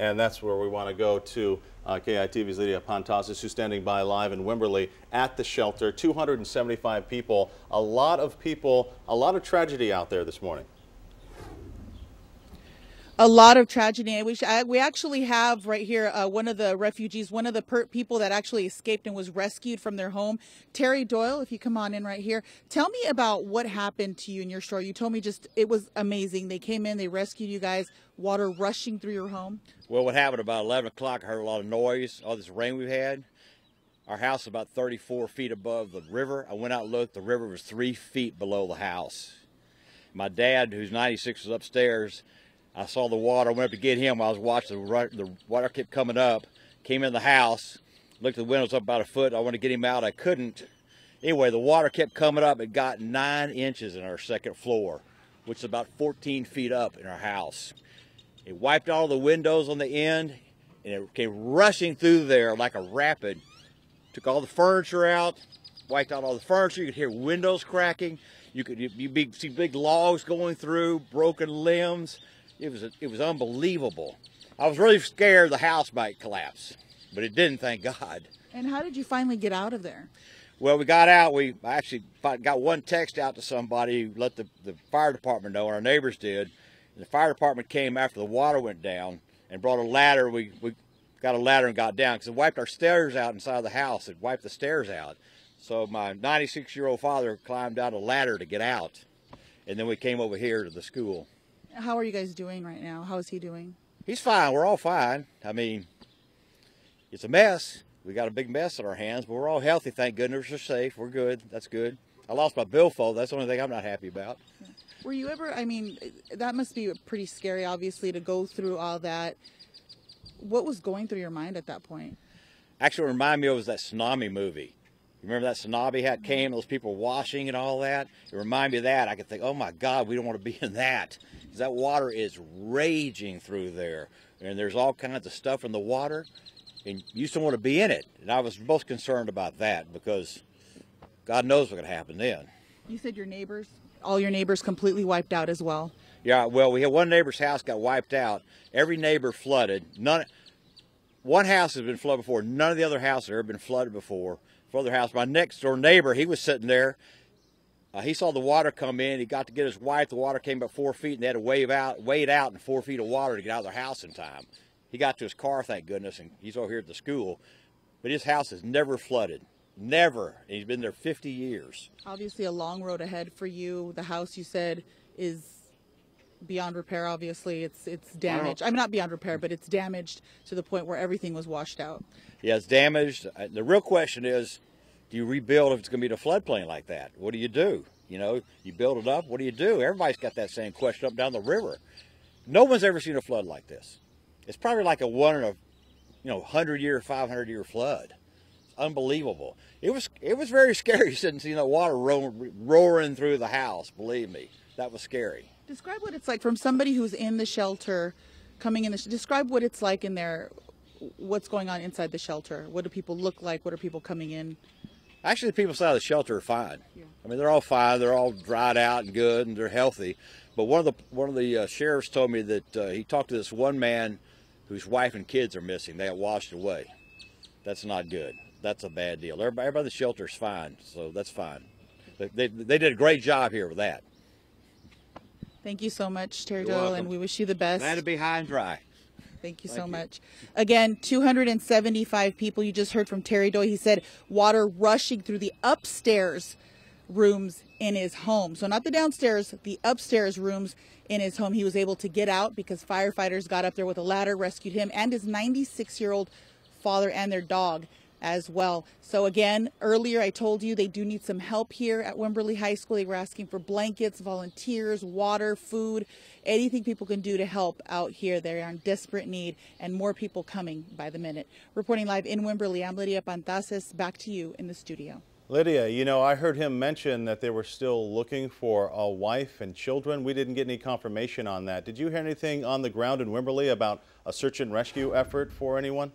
And that's where we want to go to KITV's Lydia Pantasis, who's standing by live in Wimberley at the shelter. 275 people, a lot of tragedy out there this morning. A lot of tragedy. We actually have right here one of the refugees, one of the people that actually escaped and was rescued from their home. Terry Doyle, if you come on in right here. Tell me about what happened to you in your story. You told me it was amazing. They came in, they rescued you guys, water rushing through your home. Well, what happened about 11 o'clock, I heard a lot of noise, all this rain we've had. Our house is about 34 feet above the river. I went out and looked, the river was 3 feet below the house. My dad, who's 96, was upstairs. I saw the water, went up to get him. I was watching the water kept coming up, came in the house, looked at the windows up about a foot. I wanted to get him out, I couldn't. Anyway, the water kept coming up. It got 9 inches in our second floor, which is about 14 feet up in our house. It wiped all the windows on the end, and it came rushing through there like a rapid. Took all the furniture out, wiped out all the furniture. You could hear windows cracking. You could see big logs going through, broken limbs. It was unbelievable. I was really scared the house might collapse, but it didn't, thank God. And how did you finally get out of there? Well, we got out. I actually got one text out to somebody who let the fire department know, and our neighbors did. And the fire department came after the water went down and brought a ladder. We got a ladder and got down because it wiped our stairs out inside the house. It wiped the stairs out. So my 96-year-old father climbed out a ladder to get out, and then we came over here to the school. How are you guys doing right now? How is he doing? He's fine. We're all fine. I mean, it's a mess. We got a big mess on our hands, but we're all healthy, thank goodness. We're safe. We're good. That's good. I lost my billfold. That's the only thing I'm not happy about. Were you ever, I mean, that must be pretty scary, obviously, to go through all that. What was going through your mind at that point? Actually, what reminded me of was that tsunami movie. Remember that tsunami hat came, those people washing and all that? It reminded me of that. I could think, oh my God, we don't want to be in that. Because that water is raging through there. And there's all kinds of stuff in the water. And you just don't want to be in it. And I was most concerned about that because God knows what's going to happen then. You said all your neighbors completely wiped out as well? Yeah, well, we had one neighbor's house got wiped out. Every neighbor flooded. One house has been flooded before. None of the other houses have ever been flooded before. For other house, my next door neighbor, he was sitting there. He saw the water come in. He got to get his wife. The water came about 4 feet, and they had to wade out in 4 feet of water to get out of their house in time. He got to his car, thank goodness, and he's over here at the school. But his house has never flooded, never. And he's been there 50 years. Obviously, a long road ahead for you. The house, you said, is beyond repair. Obviously, it's damaged. I mean, not beyond repair, but it's damaged to the point where everything was washed out. Yeah, it's damaged. The real question is, do you rebuild if it's going to be in a floodplain like that? What do? You know, you build it up. What do you do? Everybody's got that same question up down the river. No one's ever seen a flood like this. It's probably like a 100-year, 500-year flood. It's unbelievable. It was very scary seeing that water roaring through the house. Believe me, that was scary. Describe what it's like from somebody who's in the shelter, coming in. Describe what it's like in there. What's going on inside the shelter? What do people look like? What are people coming in? Actually, the people inside of the shelter are fine. Yeah. I mean, they're all fine. They're all dried out and good, and they're healthy. But one of the sheriffs told me that he talked to this one man whose wife and kids are missing. They got washed away. That's not good. That's a bad deal. Everybody in the shelter is fine, so that's fine. They did a great job here with that. Thank you so much, Terry Doyle, and we wish you the best. Glad to be high and dry. Thank you so much. Again, 275 people. You just heard from Terry Doyle. He said water rushing through the upstairs rooms in his home. So not the downstairs, the upstairs rooms in his home. He was able to get out because firefighters got up there with a ladder, rescued him and his 96-year-old father and their dog as well. So again, earlier I told you they do need some help here at Wimberley High School. They were asking for blankets, volunteers, water, food, anything people can do to help out here. They're in desperate need and more people coming by the minute. Reporting live in Wimberley, I'm Lydia Pantasis. Back to you in the studio. Lydia, you know, I heard him mention that they were still looking for a wife and children. We didn't get any confirmation on that. Did you hear anything on the ground in Wimberley about a search and rescue effort for anyone?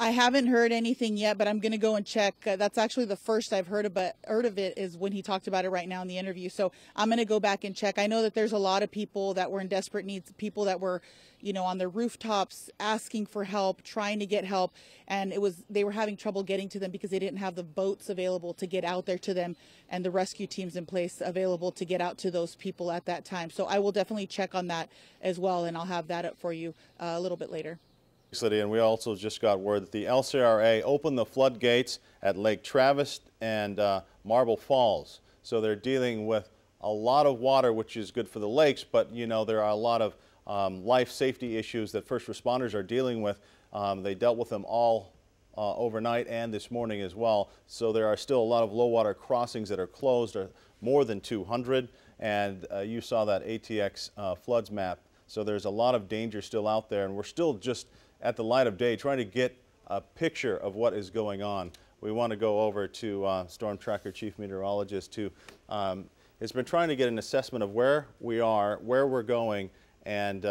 I haven't heard anything yet, but I'm going to go and check. That's actually the first I've heard of it is when he talked about it right now in the interview. So I'm going to go back and check. I know that there's a lot of people that were in desperate needs, people that were, on their rooftops asking for help, trying to get help. And they were having trouble getting to them because they didn't have the boats available to get out there to them and the rescue teams in place available to get out to those people at that time. So I will definitely check on that as well, and I'll have that up for you a little bit later. And we also just got word that the LCRA opened the floodgates at Lake Travis and Marble Falls. So they're dealing with a lot of water, which is good for the lakes, but there are a lot of life safety issues that first responders are dealing with. They dealt with them all overnight and this morning as well. So there are still a lot of low water crossings that are closed, more than 200, and you saw that ATX floods map. So there's a lot of danger still out there, and we're still just at the light of day trying to get a picture of what is going on. We want to go over to Storm Tracker Chief Meteorologist who has been trying to get an assessment of where we are, where we're going, and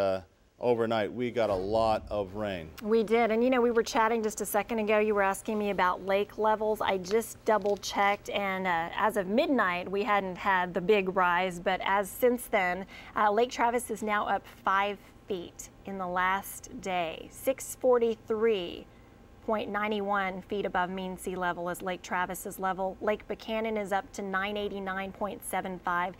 overnight we got a lot of rain. We did, and we were chatting just a second ago. You were asking me about lake levels. I just double checked, and as of midnight we hadn't had the big rise, but since then Lake Travis is now up 5 feet in the last day. 643.91 feet above mean sea level is Lake Travis's level. Lake Buchanan is up to 989.75.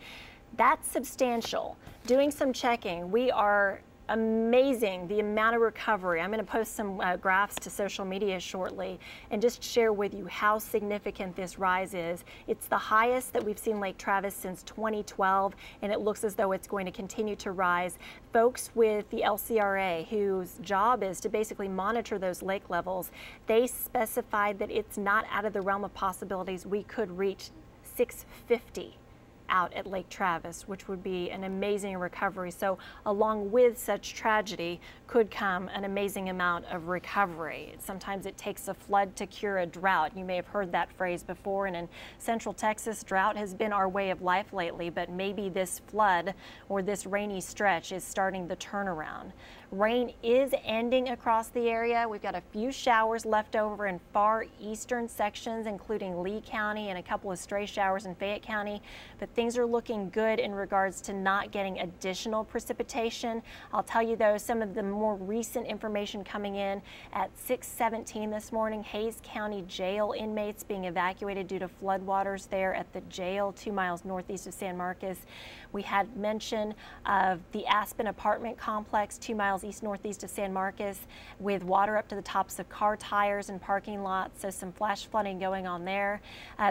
That's substantial. Doing some checking, we are amazing the amount of recovery. I'm going to post some graphs to social media shortly and just share with you how significant this rise is. It's the highest that we've seen Lake Travis since 2012, and it looks as though it's going to continue to rise. Folks with the LCRA, whose job is to basically monitor those lake levels, they specified that it's not out of the realm of possibilities we could reach 650 out at Lake Travis, which would be an amazing recovery. So along with such tragedy could come an amazing amount of recovery. Sometimes it takes a flood to cure a drought. You may have heard that phrase before, and in Central Texas, drought has been our way of life lately, but maybe this flood or this rainy stretch is starting the turnaround. Rain is ending across the area. We've got a few showers left over in far eastern sections, including Lee County, and a couple of stray showers in Fayette County, but things are looking good in regards to not getting additional precipitation. I'll tell you though, some of the more recent information coming in at 6:17 this morning, Hays County Jail inmates being evacuated due to floodwaters there at the jail 2 miles northeast of San Marcos. We had mention of the Aspen apartment complex 2 miles east-northeast of San Marcos with water up to the tops of car tires and parking lots, so some flash flooding going on there.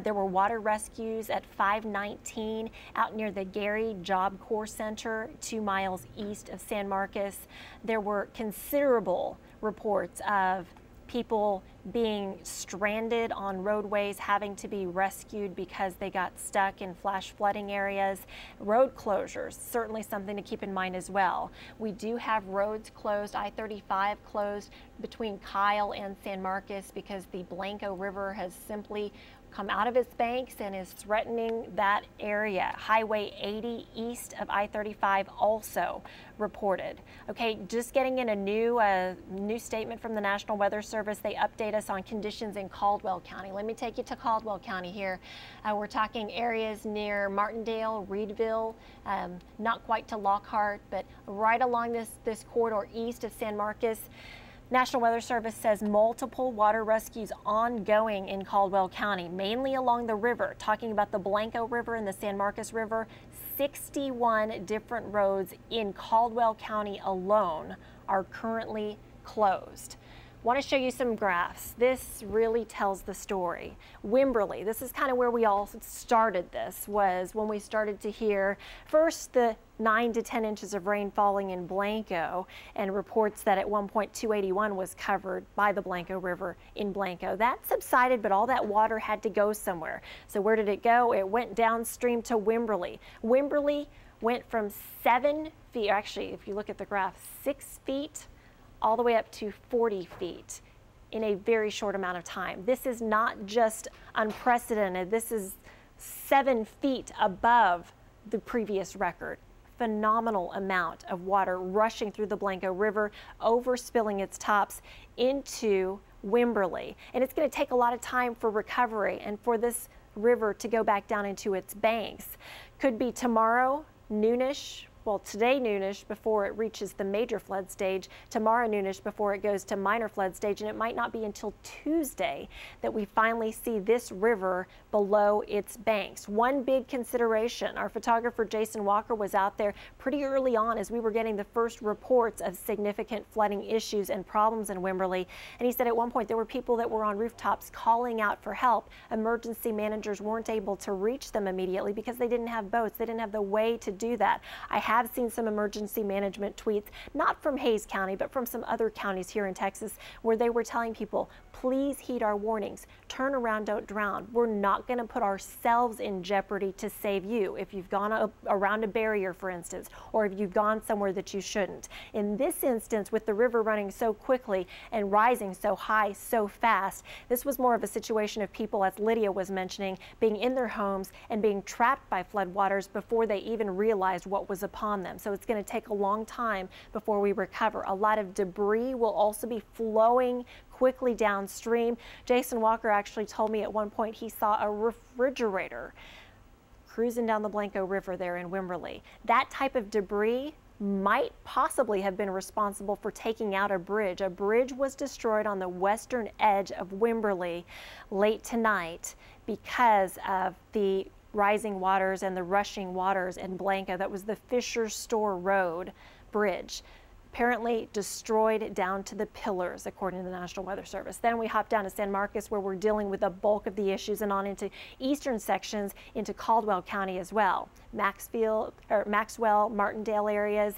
There were water rescues at 519 out near the Gary Job Corps Center 2 miles east of San Marcos. There were considerable reports of people being stranded on roadways, having to be rescued because they got stuck in flash flooding areas. Road closures, certainly something to keep in mind as well. We do have roads closed, I-35 closed between Kyle and San Marcos because the Blanco River has simply come out of its banks and is threatening that area. Highway 80 east of I-35 also reported. Okay, just getting in a new statement from the National Weather Service. They update us on conditions in Caldwell County. Let me take you to Caldwell County here. We're talking areas near Martindale, Reedville, not quite to Lockhart, but right along this corridor east of San Marcos. National Weather Service says multiple water rescues ongoing in Caldwell County, mainly along the river. Talking about the Blanco River and the San Marcos River, 61 different roads in Caldwell County alone are currently closed. Want to show you some graphs. This really tells the story. Wimberley, this is kind of where we all started. This was when we started to hear first the 9 to 10 inches of rain falling in Blanco, and reports that at one point 281 was covered by the Blanco River in Blanco. That subsided, but all that water had to go somewhere. So where did it go? It went downstream to Wimberley. Wimberley went from 7 feet, actually if you look at the graph, 6 feet all the way up to 40 feet in a very short amount of time. This is not just unprecedented. This is 7 feet above the previous record. Phenomenal amount of water rushing through the Blanco River, overspilling its tops into Wimberley. And it's going to take a lot of time for recovery and for this river to go back down into its banks. Could be tomorrow, noonish. Well, today noonish before it reaches the major flood stage, tomorrow noonish before it goes to minor flood stage, and it might not be until Tuesday that we finally see this river below its banks. One big consideration, our photographer Jason Walker was out there pretty early on as we were getting the first reports of significant flooding issues and problems in Wimberley, and he said at one point there were people that were on rooftops calling out for help. Emergency managers weren't able to reach them immediately because they didn't have boats. They didn't have the way to do that. I have seen some emergency management tweets, not from Hays County, but from some other counties here in Texas, where they were telling people, please heed our warnings. Turn around, don't drown. We're not going to put ourselves in jeopardy to save you if you've gone around a barrier, for instance, or if you've gone somewhere that you shouldn't. In this instance, with the river running so quickly and rising so high so fast, this was more of a situation of people, as Lydia was mentioning, being in their homes and being trapped by floodwaters before they even realized what was upon them. So it's going to take a long time before we recover. A lot of debris will also be flowing quickly downstream. Jason Walker actually told me at one point he saw a refrigerator cruising down the Blanco River there in Wimberley. That type of debris might possibly have been responsible for taking out a bridge. A bridge was destroyed on the western edge of Wimberley late tonight because of the rising waters and the rushing waters in Blanco. That was the Fisher Store Road Bridge. Apparently destroyed down to the pillars, according to the National Weather Service. Then we hop down to San Marcos, where we're dealing with the bulk of the issues, and on into eastern sections into Caldwell County as well. Maxwell, Martindale areas,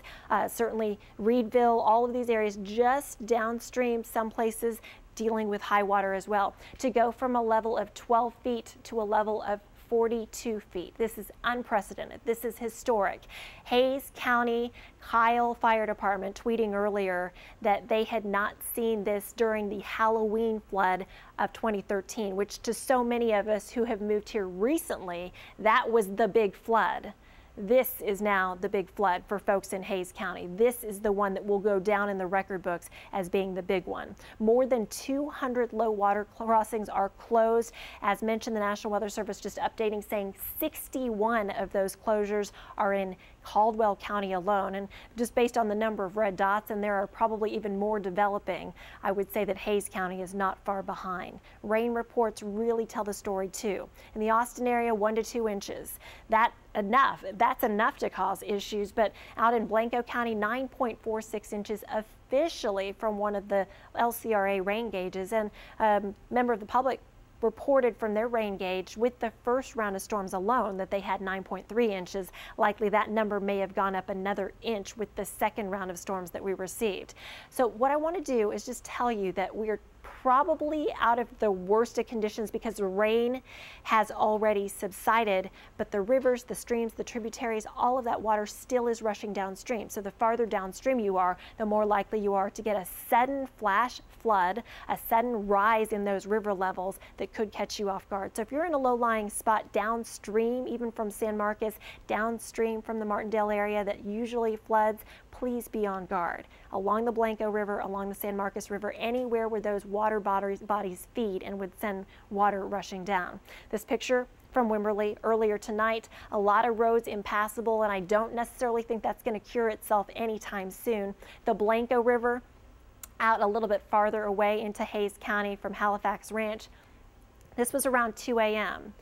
certainly Reedville, all of these areas just downstream, some places dealing with high water as well. To go from a level of 12 feet to a level of 42 feet. This is unprecedented. This is historic. Hays County Kyle Fire Department tweeting earlier that they had not seen this during the Halloween flood of 2013, which to so many of us who have moved here recently, that was the big flood. This is now the big flood for folks in Hays County. This is the one that will go down in the record books as being the big one. More than 200 low water crossings are closed. As mentioned, the National Weather Service just updating, saying 61 of those closures are in Caldwell County alone. And just based on the number of red dots, and there are probably even more developing, I would say that Hays County is not far behind. Rain reports really tell the story too. In the Austin area, 1 to 2 inches. That's enough to cause issues, but out in Blanco County, 9.46 inches officially from one of the LCRA rain gauges. And a member of the public reported from their rain gauge with the first round of storms alone that they had 9.3 inches. Likely that number may have gone up another inch with the second round of storms that we received. So what I want to do is just tell you that we're probably out of the worst of conditions because the rain has already subsided, but the rivers, the streams, the tributaries, all of that water still is rushing downstream. So the farther downstream you are, the more likely you are to get a sudden flash flood, a sudden rise in those river levels that could catch you off guard. So if you're in a low-lying spot downstream, even from San Marcos, downstream from the Martindale area that usually floods, please be on guard. Along the Blanco River, along the San Marcos River, anywhere where those water bodies feed and would send water rushing down. This picture from Wimberley earlier tonight, a lot of roads impassable, and I don't necessarily think that's going to cure itself anytime soon. The Blanco River out a little bit farther away into Hays County from Halifax Ranch. This was around 2 a.m.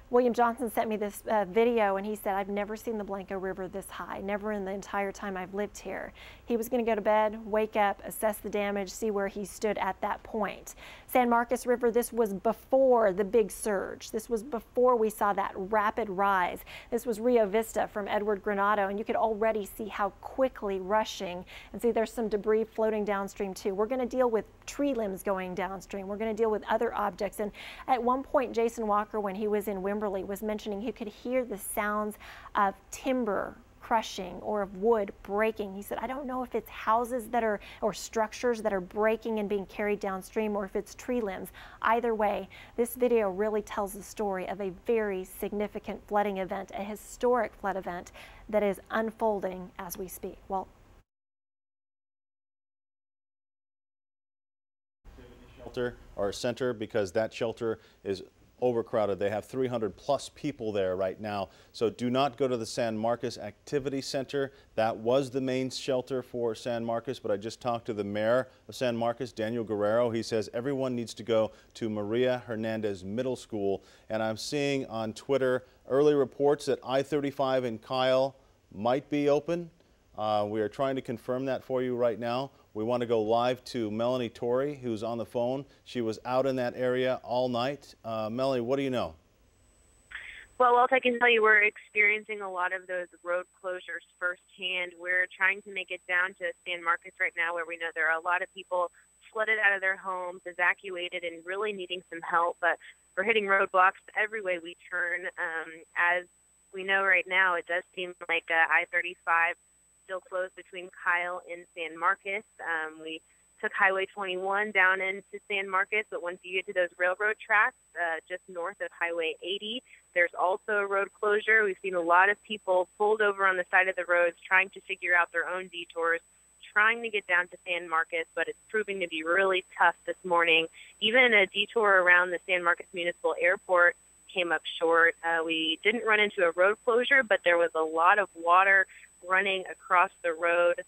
William Johnson sent me this video, and he said, I've never seen the Blanco River this high, never in the entire time I've lived here. He was going to go to bed, wake up, assess the damage, see where he stood at that point. San Marcos River, this was before the big surge. This was before we saw that rapid rise. This was Rio Vista from Edward Granado, and you could already see how quickly rushing. And see, there's some debris floating downstream too. We're going to deal with tree limbs going downstream. We're going to deal with other objects. And at one point, Jason Walker, when he was in Wimberley, was mentioning he could hear the sounds of timber crushing or of wood breaking. He said, I don't know if it's houses that are, or structures that are breaking and being carried downstream, or if it's tree limbs. Either way, this video really tells the story of a very significant flooding event, a historic flood event that is unfolding as we speak. Well, shelter or center because that shelter is overcrowded. They have 300 plus people there right now. So do not go to the San Marcos Activity Center. That was the main shelter for San Marcos, but I just talked to the mayor of San Marcos, Daniel Guerrero. He says everyone needs to go to Maria Hernandez Middle School. And I'm seeing on Twitter early reports that I-35 in Kyle might be open. We are trying to confirm that for you right now. We want to go live to Melanie Torrey, who's on the phone. She was out in that area all night. Melanie, what do you know? Well, Walt, I can tell you we're experiencing a lot of those road closures firsthand. We're trying to make it down to San Marcos right now, where we know there are a lot of people flooded out of their homes, evacuated, and really needing some help. But we're hitting roadblocks every way we turn. As we know right now, it does seem like I-35 still closed between Kyle and San Marcos. We took Highway 21 down into San Marcos, but once you get to those railroad tracks just north of Highway 80, there's also a road closure. We've seen a lot of people pulled over on the side of the roads trying to figure out their own detours, trying to get down to San Marcos, but it's proving to be really tough this morning. Even a detour around the San Marcos Municipal Airport came up short. We didn't run into a road closure, but there was a lot of water running across the road.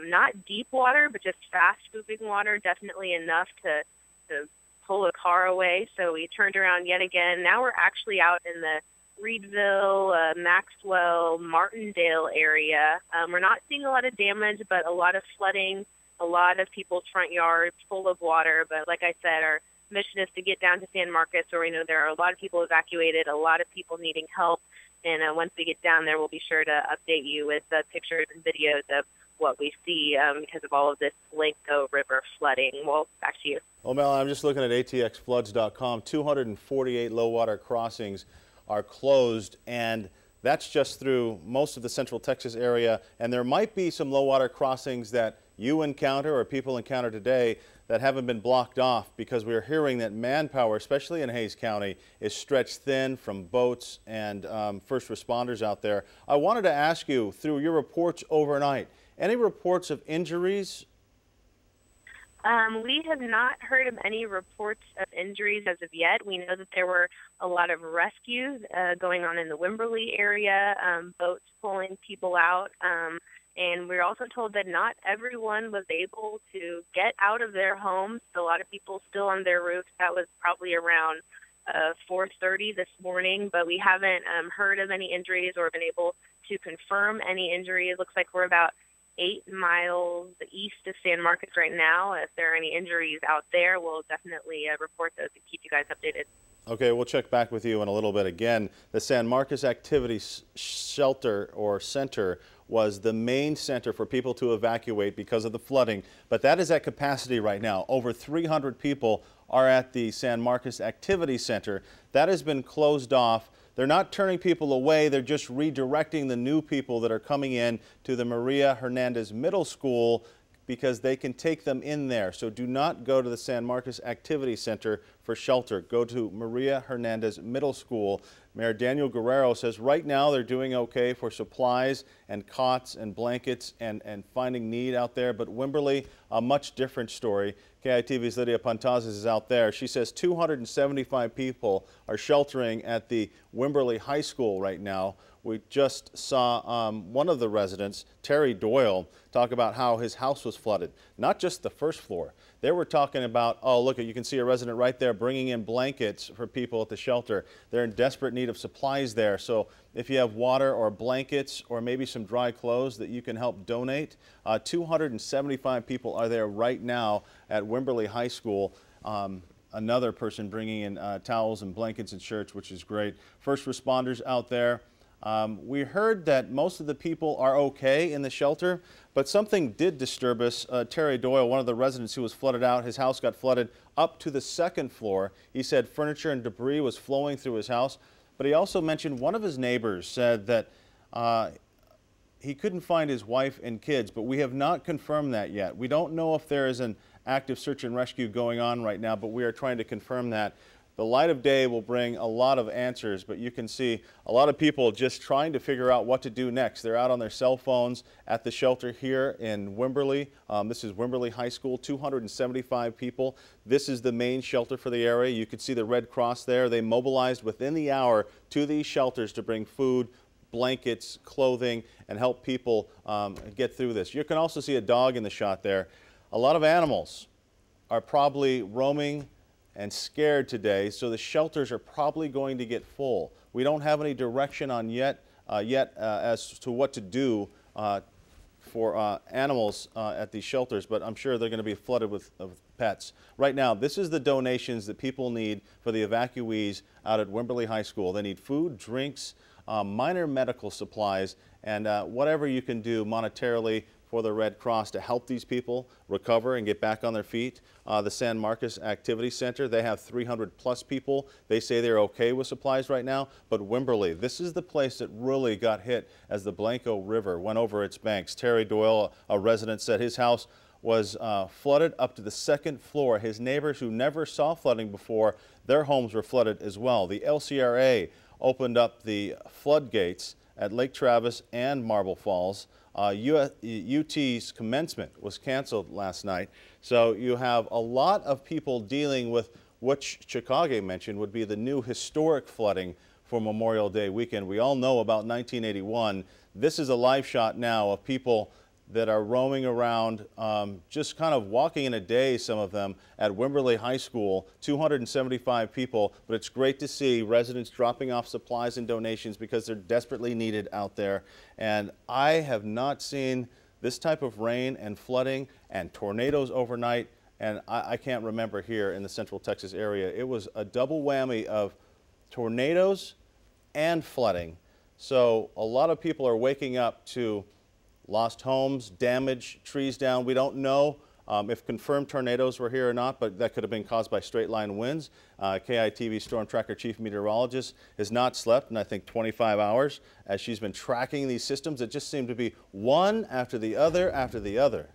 Not deep water, but just fast-moving water, definitely enough to pull a car away. So we turned around yet again. Now we're actually out in the Reedville, Maxwell, Martindale area. We're not seeing a lot of damage, but a lot of flooding, a lot of people's front yards full of water. But like I said, our mission is to get down to San Marcos, where we know there are a lot of people evacuated, a lot of people needing help. And once we get down there, we'll be sure to update you with pictures and videos of what we see because of all of this Blanco River flooding. Well, back to you. Well, Mel, I'm just looking at atxfloods.com. 248 low water crossings are closed, and that's just through most of the Central Texas area. And there might be some low water crossings that you encounter or people encounter today that haven't been blocked off, because we're hearing that manpower, especially in Hays County, is stretched thin from boats and first responders out there. I wanted to ask you, through your reports overnight, any reports of injuries? We have not heard of any reports of injuries as of yet. We know that there were a lot of rescues going on in the Wimberley area, boats pulling people out. And we're also told that not everyone was able to get out of their homes. A lot of people still on their roofs. That was probably around 4:30 this morning, but we haven't heard of any injuries or been able to confirm any injury. It looks like we're about 8 miles east of San Marcos right now. If there are any injuries out there, we'll definitely report those and keep you guys updated. Okay, we'll check back with you in a little bit. Again, the San Marcos Activity Shelter or Center was the main center for people to evacuate because of the flooding, but that is at capacity right now. Over 300 people are at the San Marcos Activity Center. That has been closed off. They're not turning people away, they're just redirecting the new people that are coming in to the Maria Hernandez Middle School because they can take them in there. So do not go to the San Marcos Activity Center for shelter. Go to Maria Hernandez Middle School. Mayor Daniel Guerrero says right now they're doing okay for supplies and cots and blankets and finding need out there. But Wimberley, a much different story. KITV's Lydia Pantazis is out there. She says 275 people are sheltering at the Wimberley High School right now. We just saw one of the residents, Terry Doyle, talk about how his house was flooded. Not just the first floor. They were talking about, oh, look, you can see a resident right there bringing in blankets for people at the shelter. They're in desperate need of supplies there. So if you have water or blankets or maybe some dry clothes that you can help donate, 275 people are there right now at Wimberley High School. Another person bringing in towels and blankets and shirts, which is great. First responders out there. We heard that most of the people are okay in the shelter, but something did disturb us. Terry Doyle, one of the residents who was flooded out, his house got flooded up to the second floor. He said furniture and debris was flowing through his house, but he also mentioned one of his neighbors said that he couldn't find his wife and kids, but we have not confirmed that yet. We don't know if there is an active search and rescue going on right now, but we are trying to confirm that. the light of day will bring a lot of answers, but you can see a lot of people just trying to figure out what to do next. They're out on their cell phones at the shelter here in Wimberley. This is Wimberley High School, 275 people. This is the main shelter for the area. You can see the Red Cross there. They mobilized within the hour to these shelters to bring food, blankets, clothing, and help people get through this. You can also see a dog in the shot there. A lot of animals are probably roaming and scared today, so the shelters are probably going to get full. We don't have any direction on yet as to what to do for animals at these shelters, but I'm sure they're going to be flooded with pets. Right now, this is the donations that people need for the evacuees out at Wimberley High School. They need food, drinks, minor medical supplies, and whatever you can do monetarily for the Red Cross to help these people recover and get back on their feet. The San Marcos Activity Center, they have 300 plus people. They say they're okay with supplies right now, but Wimberley, this is the place that really got hit as the Blanco River went over its banks. Terry Doyle, a resident, said his house was flooded up to the second floor. His neighbors who never saw flooding before, their homes were flooded as well. The LCRA opened up the floodgates at Lake Travis and Marble Falls. UT's commencement was canceled last night. So you have a lot of people dealing with what Chicago mentioned would be the new historic flooding for Memorial Day weekend. We all know about 1981. This is a live shot now of people that are roaming around, just kind of walking in a daze, some of them, at Wimberley High School, 275 people. But it's great to see residents dropping off supplies and donations because they're desperately needed out there. And I have not seen this type of rain and flooding and tornadoes overnight, and I can't remember here in the Central Texas area. It was a double whammy of tornadoes and flooding. So a lot of people are waking up to lost homes, damage, trees down. We don't know if confirmed tornadoes were here or not, but that could have been caused by straight line winds. KITV Storm Tracker Chief Meteorologist has not slept in, I think, 25 hours as she's been tracking these systems. It just seemed to be one after the other after the other.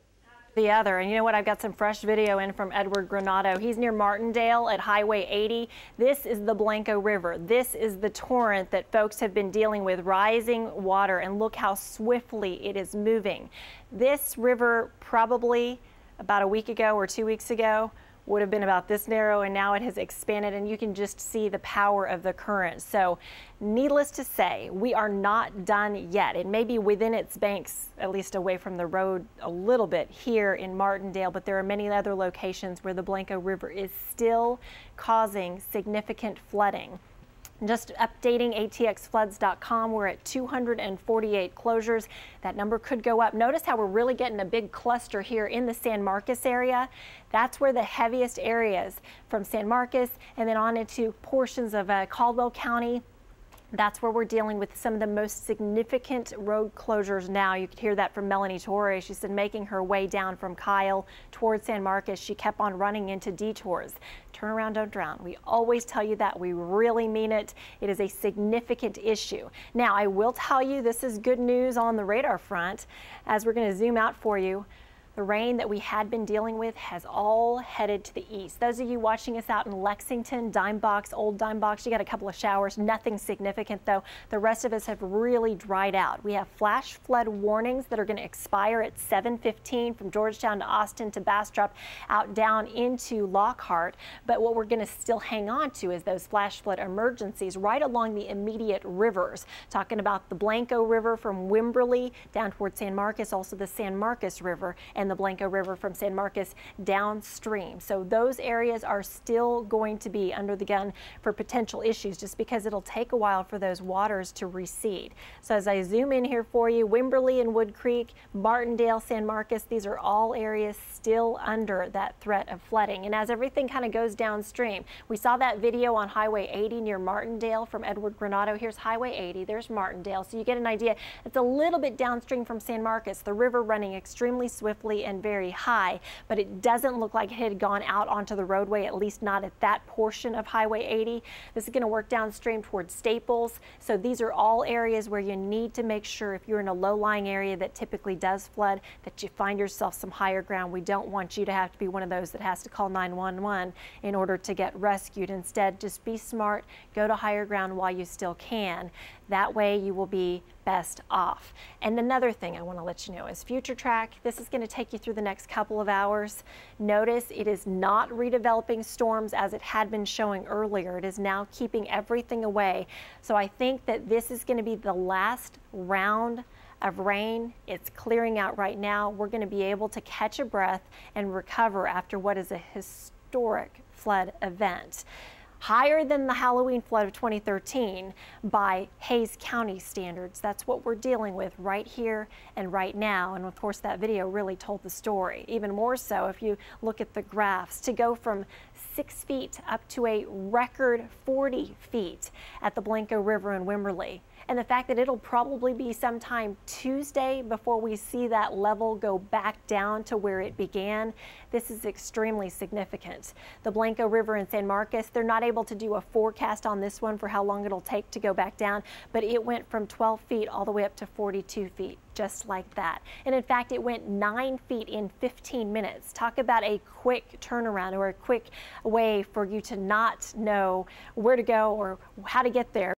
And you know what? I've got some fresh video in from Edward Granado. He's near Martindale at Highway 80. This is the Blanco River. This is the torrent that folks have been dealing with, rising water, and look how swiftly it is moving. This river probably about a week ago or 2 weeks ago would have been about this narrow, and now it has expanded, and you can just see the power of the current. So needless to say, we are not done yet. It may be within its banks, at least away from the road a little bit here in Martindale, but there are many other locations where the Blanco River is still causing significant flooding. Just updating atxfloods.com, we're at 248 closures. That number could go up. Notice how we're really getting a big cluster here in the San Marcos area. That's where the heaviest areas from San Marcos and then on into portions of Caldwell County. That's where we're dealing with some of the most significant road closures now. You could hear that from Melanie Torres. She said making her way down from Kyle towards San Marcos, she kept on running into detours. Turn around, don't drown. We always tell you that. We really mean it. It is a significant issue. Now, I will tell you this is good news on the radar front as we're going to zoom out for you. The rain that we had been dealing with has all headed to the east. Those of you watching us out in Lexington, Dime Box, Old Dime Box, you got a couple of showers, nothing significant though. The rest of us have really dried out. We have flash flood warnings that are going to expire at 7:15 from Georgetown to Austin to Bastrop out down into Lockhart. But what we're going to still hang on to is those flash flood emergencies right along the immediate rivers. Talking about the Blanco River from Wimberley down towards San Marcos, also the San Marcos River and the Blanco River from San Marcos downstream. So those areas are still going to be under the gun for potential issues just because it'll take a while for those waters to recede. So as I zoom in here for you, Wimberley and Wood Creek, Martindale, San Marcos, these are all areas still under that threat of flooding. And as everything kind of goes downstream, we saw that video on Highway 80 near Martindale from Edward Granado. Here's Highway 80, there's Martindale. So you get an idea. It's a little bit downstream from San Marcos, the river running extremely swiftly quickly and very high, but it doesn't look like it had gone out onto the roadway, at least not at that portion of Highway 80. This is going to work downstream towards Staples. So these are all areas where you need to make sure, if you're in a low-lying area that typically does flood, that you find yourself some higher ground. We don't want you to have to be one of those that has to call 911 in order to get rescued. Instead, just be smart, go to higher ground while you still can. That way you will be best off. And another thing I want to let you know is Future Track. This is going to take you through the next couple of hours. Notice it is not redeveloping storms as it had been showing earlier. It is now keeping everything away. So I think that this is going to be the last round of rain. It's clearing out right now. We're going to be able to catch a breath and recover after what is a historic flood event. Higher than the Halloween flood of 2013 by Hays County standards. That's what we're dealing with right here and right now. And of course, that video really told the story. Even more so if you look at the graphs, to go from 6 feet up to a record 40 feet at the Blanco River in Wimberley. And the fact that it'll probably be sometime Tuesday before we see that level go back down to where it began, this is extremely significant. The Blanco River in San Marcos, they're not able to do a forecast on this one for how long it'll take to go back down, but it went from 12 feet all the way up to 42 feet, just like that. And in fact, it went 9 feet in 15 minutes. Talk about a quick turnaround, or a quick way for you to not know where to go or how to get there.